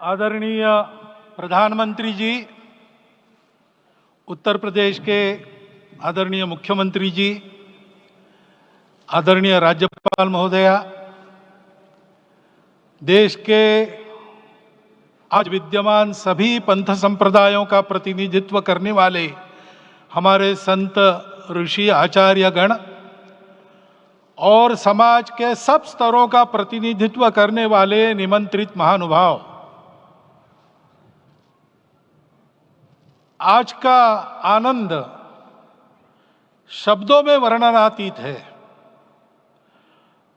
आदरणीय प्रधानमंत्री जी, उत्तर प्रदेश के आदरणीय मुख्यमंत्री जी, आदरणीय राज्यपाल महोदया, देश के आज विद्यमान सभी पंथ संप्रदायों का प्रतिनिधित्व करने वाले हमारे संत ऋषि आचार्य गण और समाज के सब स्तरों का प्रतिनिधित्व करने वाले निमंत्रित महानुभाव, आज का आनंद शब्दों में वर्णनातीत है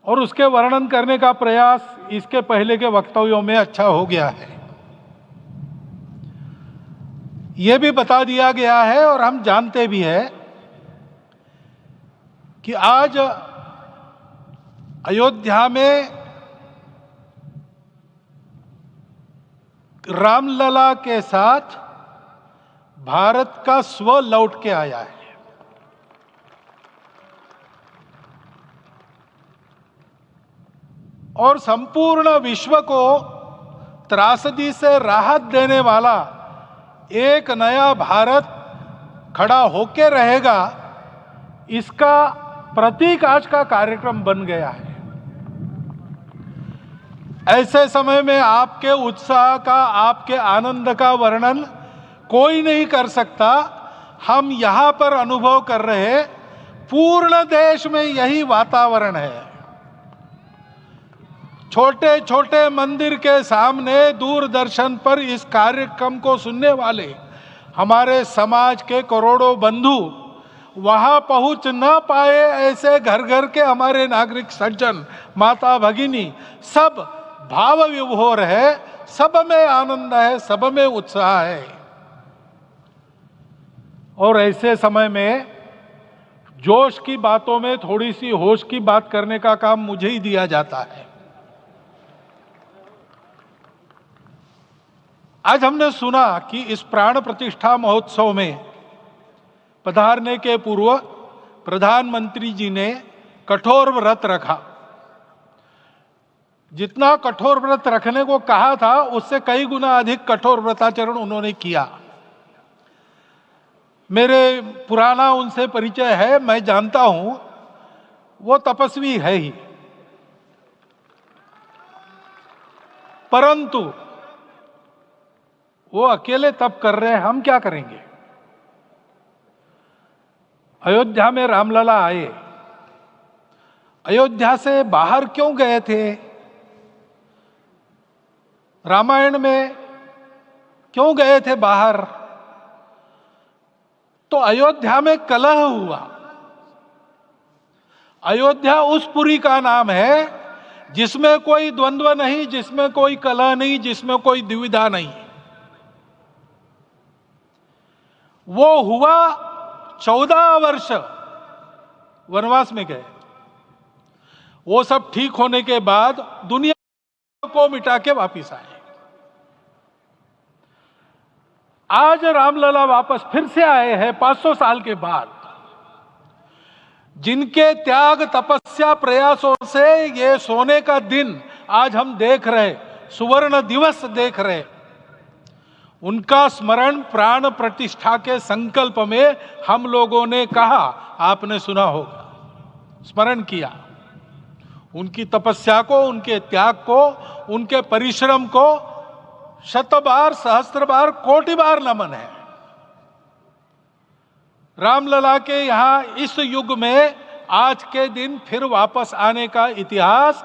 और उसके वर्णन करने का प्रयास इसके पहले के वक्तव्यों में अच्छा हो गया है। यह भी बता दिया गया है और हम जानते भी हैं कि आज अयोध्या में रामलला के साथ भारत का स्व लौट के आया है। और संपूर्ण विश्व को त्रासदी से राहत देने वाला एक नया भारत खड़ा होके रहेगा, इसका प्रतीक आज का कार्यक्रम बन गया है। ऐसे समय में आपके उत्साह का, आपके आनंद का वर्णन कोई नहीं कर सकता। हम यहां पर अनुभव कर रहे, पूर्ण देश में यही वातावरण है। छोटे छोटे मंदिर के सामने दूरदर्शन पर इस कार्यक्रम को सुनने वाले हमारे समाज के करोड़ों बंधु वहां पहुंच न पाए, ऐसे घर घर के हमारे नागरिक सज्जन, माता भगिनी सब भाव विभोर है, सब में आनंद है, सब में उत्साह है। और ऐसे समय में जोश की बातों में थोड़ी सी होश की बात करने का काम मुझे ही दिया जाता है। आज हमने सुना कि इस प्राण प्रतिष्ठा महोत्सव में पधारने के पूर्व प्रधानमंत्री जी ने कठोर व्रत रखा। जितना कठोर व्रत रखने को कहा था, उससे कई गुना अधिक कठोर व्रताचरण उन्होंने किया। मेरे पुराना उनसे परिचय है, मैं जानता हूं वो तपस्वी है ही, परंतु वो अकेले तप कर रहे हैं, हम क्या करेंगे। अयोध्या में रामलला आए, अयोध्या से बाहर क्यों गए थे? रामायण में क्यों गए थे बाहर? तो अयोध्या में कलह हुआ। अयोध्या उस पुरी का नाम है जिसमें कोई द्वंद्व नहीं, जिसमें कोई कलह नहीं, जिसमें कोई दुविधा नहीं। वो हुआ 14 वर्ष वनवास में गए। वो सब ठीक होने के बाद दुनिया को मिटा के वापिस आए। आज रामलला वापस फिर से आए हैं 500 साल के बाद। जिनके त्याग, तपस्या, प्रयासों से ये सोने का दिन आज हम देख रहे, सुवर्ण दिवस देख रहे, उनका स्मरण प्राण प्रतिष्ठा के संकल्प में हम लोगों ने कहा, आपने सुना होगा, स्मरण किया। उनकी तपस्या को, उनके त्याग को, उनके परिश्रम को शत बार, सहस्त्र बार, कोटि बार नमन है। रामलला के यहां इस युग में आज के दिन फिर वापस आने का इतिहास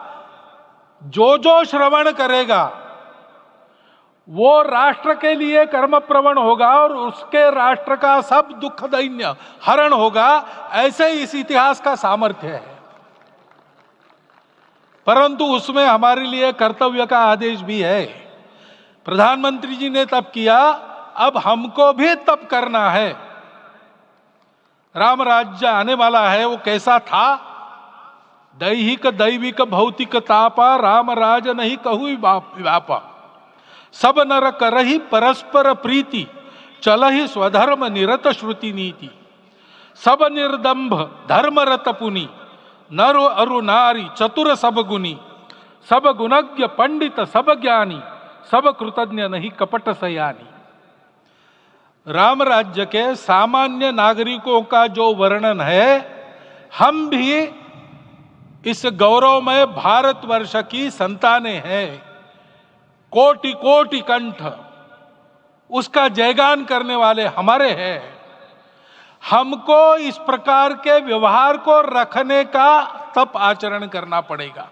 जो जो श्रवण करेगा वो राष्ट्र के लिए कर्मप्रवण होगा और उसके राष्ट्र का सब दुख दैन्य हरण होगा। ऐसे इस इतिहास का सामर्थ्य है। परंतु उसमें हमारे लिए कर्तव्य का आदेश भी है। प्रधानमंत्री जी ने तप किया, अब हमको भी तप करना है। राम राज्य आने वाला है, वो कैसा था? दैहिक दैविक भौतिक तापा, राम राज नहीं कहु व्यापा। सब नर करहि परस्पर प्रीति, चलहि स्वधर्म निरत श्रुति नीति। सब निर्दंभ धर्मरत पुनि, नर अरु नारी चतुर सब गुनी। सब गुणज्ञ पंडित सब ज्ञानी, सब कृतज्ञ नहीं कपट सयानी। राम राज्य के सामान्य नागरिकों का जो वर्णन है, हम भी इस गौरवमय भारतवर्ष की संतानें हैं। कोटि कोटि कंठ उसका जयगान करने वाले हमारे हैं। हमको इस प्रकार के व्यवहार को रखने का तप आचरण करना पड़ेगा।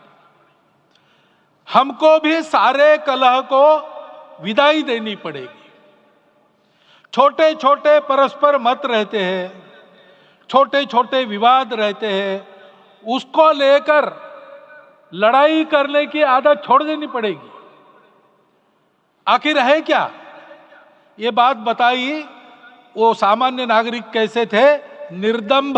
हमको भी सारे कलह को विदाई देनी पड़ेगी। छोटे छोटे परस्पर मत रहते हैं, छोटे छोटे विवाद रहते हैं, उसको लेकर लड़ाई करने की आदत छोड़ देनी पड़ेगी। आखिर है क्या? ये बात बताई, वो सामान्य नागरिक कैसे थे? निर्दंभ,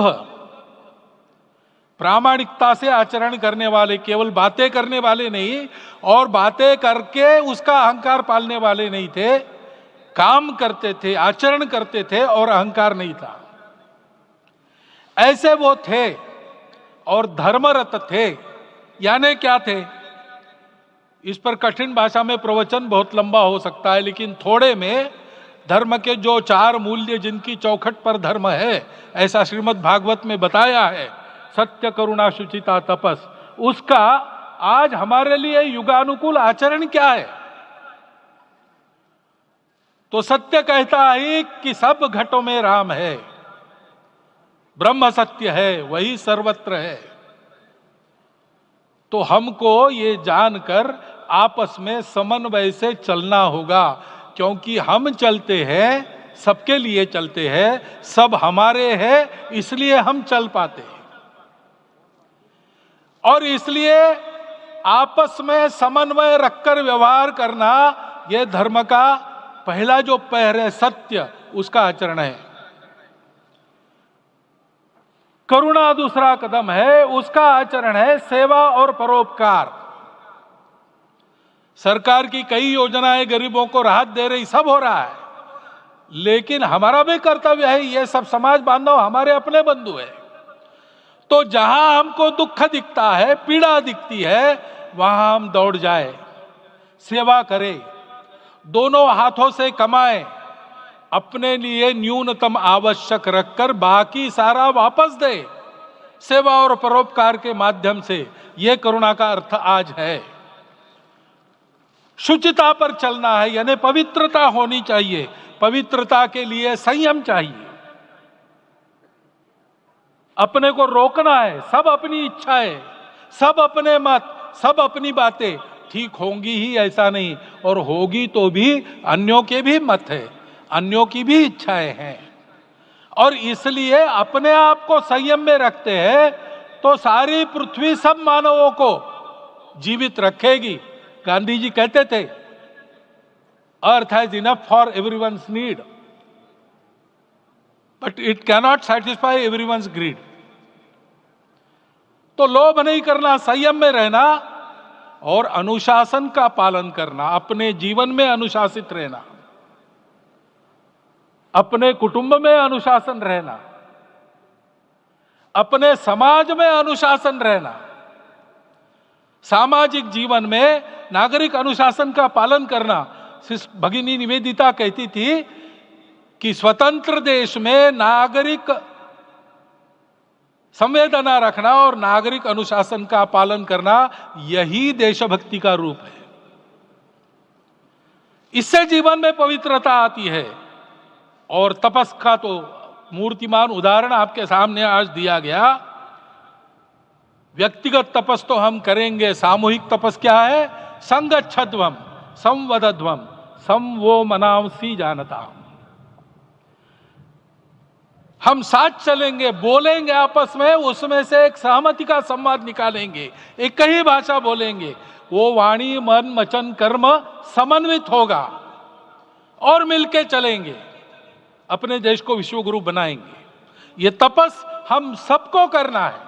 प्रामाणिकता से आचरण करने वाले, केवल बातें करने वाले नहीं और बातें करके उसका अहंकार पालने वाले नहीं थे। काम करते थे, आचरण करते थे और अहंकार नहीं था। ऐसे वो थे और धर्मरत थे। यानी क्या थे? इस पर कठिन भाषा में प्रवचन बहुत लंबा हो सकता है, लेकिन थोड़े में धर्म के जो 4 मूल्य जिनकी चौखट पर धर्म है, ऐसा श्रीमद् भागवत में बताया है, सत्य करुणा शुचिता तपस, उसका आज हमारे लिए युगानुकूल आचरण क्या है? तो सत्य कहता है कि सब घटों में राम है, ब्रह्म सत्य है, वही सर्वत्र है। तो हमको ये जानकर आपस में समन्वय से चलना होगा, क्योंकि हम चलते हैं, सबके लिए चलते हैं, सब हमारे हैं, इसलिए हम चल पाते हैं। और इसलिए आपस में समन्वय रखकर व्यवहार करना, यह धर्म का पहला जो पैर है, सत्य, उसका आचरण है। करुणा दूसरा कदम है, उसका आचरण है सेवा और परोपकार। सरकार की कई योजनाएं गरीबों को राहत दे रही, सब हो रहा है, लेकिन हमारा भी कर्तव्य है, ये सब समाज बांधव हमारे अपने बंधु है। तो जहां हमको दुख दिखता है, पीड़ा दिखती है, वहां हम दौड़ जाए, सेवा करें, दोनों हाथों से कमाएं, अपने लिए न्यूनतम आवश्यक रखकर बाकी सारा वापस दे, सेवा और परोपकार के माध्यम से। यह करुणा का अर्थ आज है। शुचिता पर चलना है, यानी पवित्रता होनी चाहिए। पवित्रता के लिए संयम चाहिए, अपने को रोकना है। सब अपनी इच्छाएं, सब अपने मत, सब अपनी बातें ठीक होंगी ही ऐसा नहीं, और होगी तो भी अन्यों के भी मत है, अन्यों की भी इच्छाएं हैं। और इसलिए अपने आप को संयम में रखते हैं तो सारी पृथ्वी सब मानवों को जीवित रखेगी। गांधी जी कहते थे, earth has enough for everyone's need, but it cannot satisfy everyone's greed. तो लोभ नहीं करना, संयम में रहना और अनुशासन का पालन करना, अपने जीवन में अनुशासित रहना, अपने कुटुंब में अनुशासन रहना, अपने समाज में अनुशासन रहना। सामाजिक जीवन में नागरिक अनुशासन का पालन करना। भगिनी निवेदिता कहती थी कि स्वतंत्र देश में नागरिक संवेदना रखना और नागरिक अनुशासन का पालन करना, यही देशभक्ति का रूप है। इससे जीवन में पवित्रता आती है। और तपस का तो मूर्तिमान उदाहरण आपके सामने आज दिया गया। व्यक्तिगत तपस तो हम करेंगे, सामूहिक तपस क्या है? संगच्छध्वम संवदध्वम संवो मनांसी जानता। हम साथ चलेंगे, बोलेंगे आपस में, उसमें से एक सहमति का संवाद निकालेंगे, एक ही भाषा बोलेंगे, वो वाणी मन वचन कर्म समन्वित होगा और मिलके चलेंगे, अपने देश को विश्वगुरु बनाएंगे। ये तपस हम सबको करना है।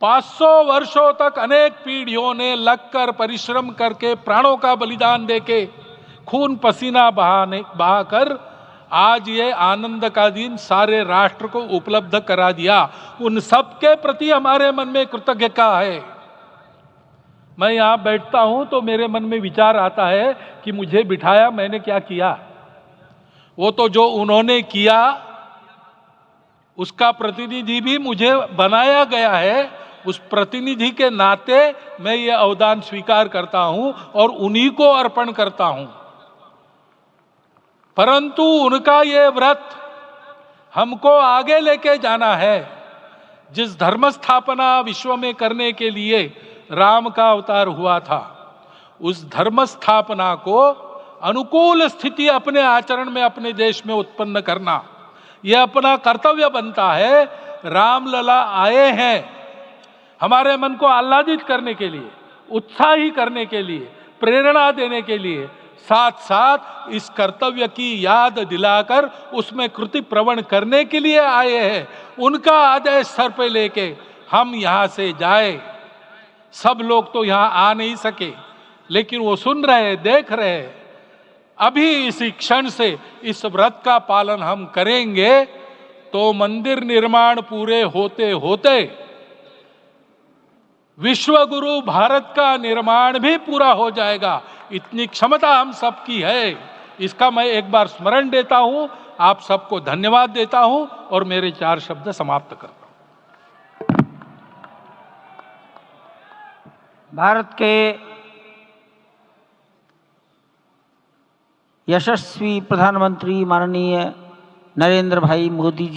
500 वर्षों तक अनेक पीढ़ियों ने लगकर परिश्रम करके, प्राणों का बलिदान देके, खून पसीना बहाकर आज ये आनंद का दिन सारे राष्ट्र को उपलब्ध करा दिया। उन सब के प्रति हमारे मन में कृतज्ञता है। मैं यहाँ बैठता हूं तो मेरे मन में विचार आता है कि मुझे बिठाया, मैंने क्या किया। वो तो जो उन्होंने किया उसका प्रतिनिधि भी मुझे बनाया गया है। उस प्रतिनिधि के नाते मैं ये अवदान स्वीकार करता हूं और उन्हीं को अर्पण करता हूं। परंतु उनका ये व्रत हमको आगे लेके जाना है। जिस धर्म स्थापना विश्व में करने के लिए राम का अवतार हुआ था, उस धर्म स्थापना को अनुकूल स्थिति अपने आचरण में अपने देश में उत्पन्न करना, यह अपना कर्तव्य बनता है। रामलला आए हैं हमारे मन को आह्लादित करने के लिए, उत्साही करने के लिए, प्रेरणा देने के लिए, साथ साथ इस कर्तव्य की याद दिलाकर उसमें कृति प्रवण करने के लिए आए हैं। उनका आदेश सर पे लेके हम यहां से जाए। सब लोग तो यहां आ नहीं सके, लेकिन वो सुन रहे, देख रहे। अभी इसी क्षण से इस व्रत का पालन हम करेंगे तो मंदिर निर्माण पूरे होते होते विश्व गुरु भारत का निर्माण भी पूरा हो जाएगा। इतनी क्षमता हम सबकी है। इसका मैं एक बार स्मरण देता हूं, आप सबको धन्यवाद देता हूं और मेरे 4 शब्द समाप्त करता हूं। भारत के यशस्वी प्रधानमंत्री माननीय नरेंद्र भाई मोदी जी